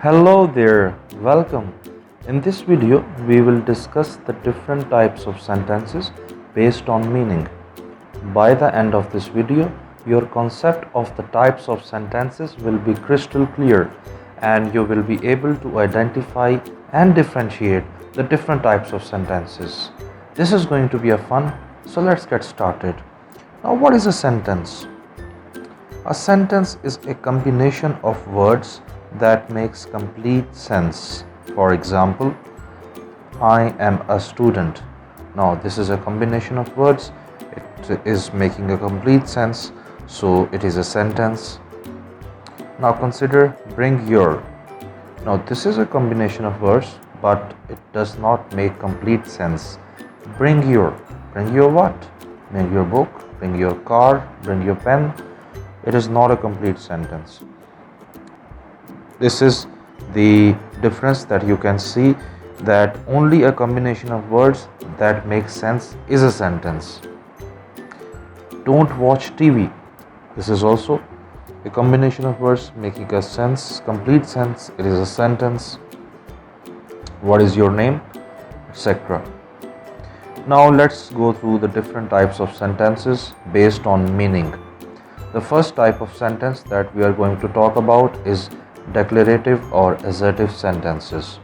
Hello there, welcome. In this video, we will discuss the different types of sentences based on meaning. By the end of this video, your concept of the types of sentences will be crystal clear and you will be able to identify and differentiate the different types of sentences. This is going to be a fun, so let's get started. Now, what is a sentence? A sentence is a combination of words that makes complete sense. For example, I am a student. Now, this is a combination of words. It is making a complete sense, so it is a sentence. Now, consider bring your. Now, this is a combination of words, but it does not make complete sense. Bring your. Bring your what? Bring your book, bring your car, bring your pen. It is not a complete sentence. This is the difference that you can see, that only a combination of words that makes sense is a sentence. Don't watch TV. This is also a combination of words making a sense, complete sense. It is a sentence. What is your name? Etc. Now let's go through the different types of sentences based on meaning. The first type of sentence that we are going to talk about is declarative or assertive sentences.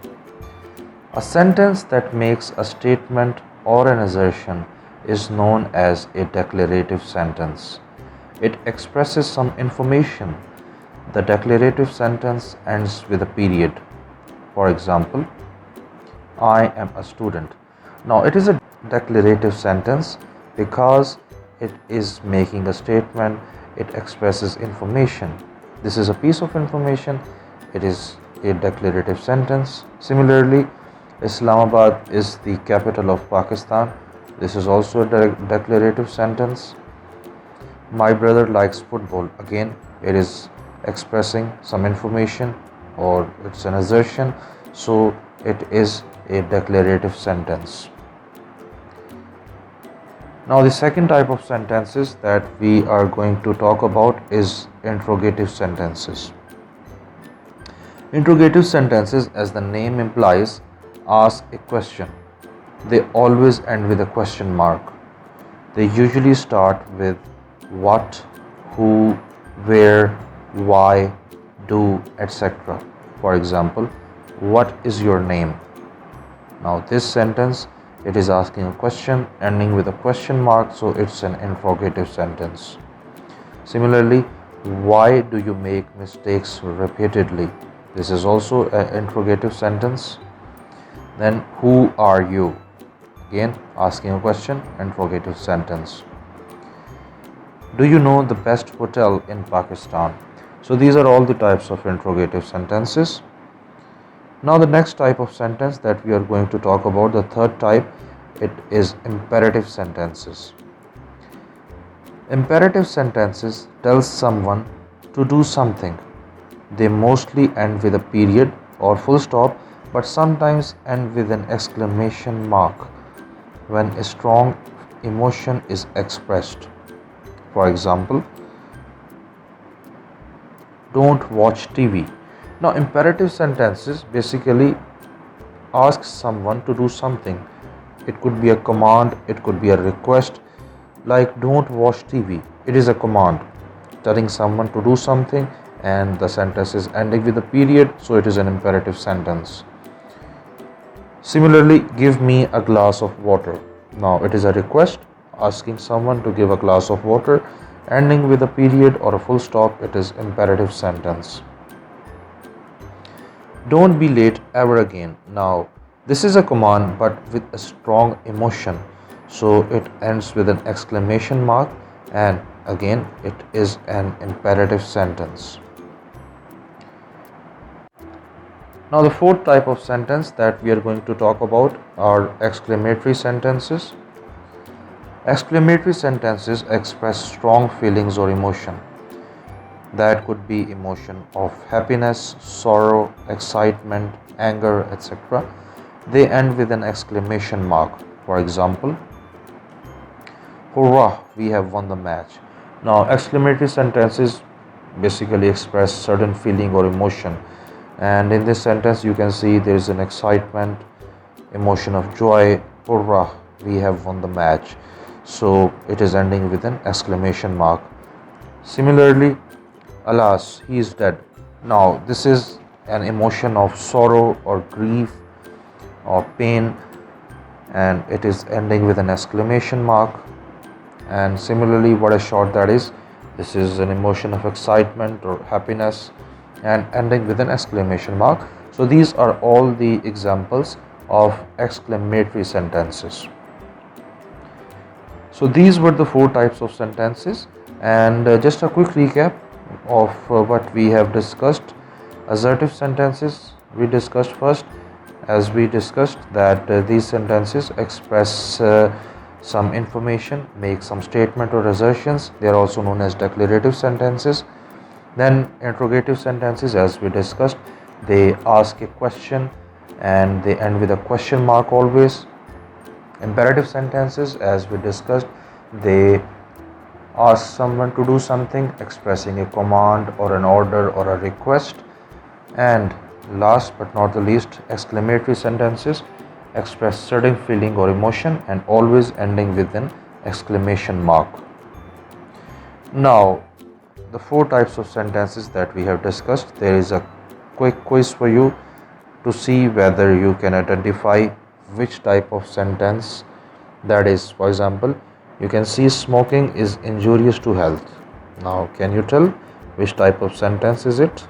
A sentence that makes a statement or an assertion is known as a declarative sentence. It expresses some information. The declarative sentence ends with a period. For example, I am a student. Now, it is a declarative sentence because it is making a statement. It expresses information. This is a piece of information. It is a declarative sentence. Similarly, Islamabad is the capital of Pakistan. This is also a declarative sentence. My brother likes football. Again, it is expressing some information, or it's an assertion, so it is a declarative sentence. Now, the second type of sentences that we are going to talk about is interrogative sentences. Interrogative sentences, as the name implies, ask a question. They always end with a question mark. They usually start with what, who, where, why, do, etc. For example, what is your name? Now, this sentence, it is asking a question ending with a question mark, so it's an interrogative sentence. Similarly, why do you make mistakes repeatedly? This is also an interrogative sentence. Then, who are you? Again, asking a question, interrogative sentence. Do you know the best hotel in Pakistan? So these are all the types of interrogative sentences. Now, the next type of sentence that we are going to talk about, the third type, it is imperative sentences. Imperative sentences tell someone to do something. They mostly end with a period or full stop, but sometimes end with an exclamation mark when a strong emotion is expressed. For example, don't watch TV. Now, imperative sentences basically ask someone to do something. It could be a command, it could be a request, like don't watch TV. It is a command telling someone to do something, and the sentence is ending with a period, so it is an imperative sentence. Similarly, give me a glass of water. Now, it is a request asking someone to give a glass of water, ending with a period or a full stop. It is imperative sentence. Don't be late ever again. Now, this is a command but with a strong emotion, so it ends with an exclamation mark, and again it is an imperative sentence. Now, the fourth type of sentence that we are going to talk about are exclamatory sentences. Exclamatory sentences express strong feelings or emotion. That could be emotion of happiness, sorrow, excitement, anger, etc. They end with an exclamation mark. For example, hurrah, we have won the match. Now, exclamatory sentences basically express certain feeling or emotion. And in this sentence you can see there is an excitement, emotion of joy. Hurrah, we have won the match. So it is ending with an exclamation mark. Similarly, alas, he is dead. Now this is an emotion of sorrow or grief or pain, and it is ending with an exclamation mark. And similarly, what a short that is, this is an emotion of excitement or happiness and ending with an exclamation mark. So these are all the examples of exclamatory sentences. So these were the 4 types of sentences, and just a quick recap of what we have discussed. Assertive sentences we discussed first. As we discussed that these sentences express some information, make some statement or assertions. They are also known as declarative sentences. Then interrogative sentences, as we discussed, they ask a question and they end with a question mark always. Imperative sentences, as we discussed, they ask someone to do something, expressing a command or an order or a request. And last but not the least, exclamatory sentences express certain feeling or emotion and always ending with an exclamation mark. Now, the 4 types of sentences that we have discussed, there is a quick quiz for you to see whether you can identify which type of sentence that is. For example, you can see smoking is injurious to health. Now, can you tell which type of sentence is it?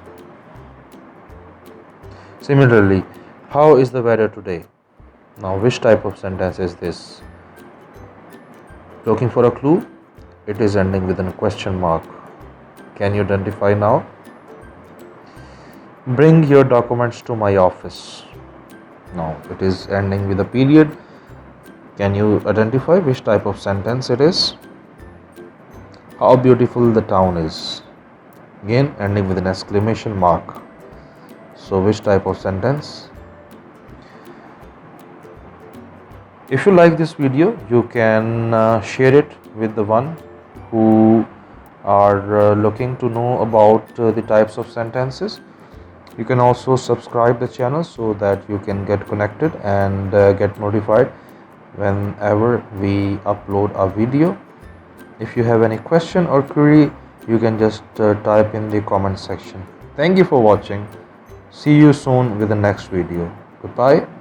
Similarly, how is the weather today? Now, which type of sentence is this? Looking for a clue? It is ending with a question mark. Can you identify now? Bring your documents to my office. Now, it is ending with a period. Can you identify which type of sentence it is? How beautiful the town is. Again, ending with an exclamation mark. So, which type of sentence? If you like this video, you can share it with the one who are looking to know about the types of sentences. You can also subscribe the channel so that you can get connected and get notified whenever we upload a video. If you have any question or query, you can just type in the comment section. Thank you for watching. See you soon with the next video. Goodbye.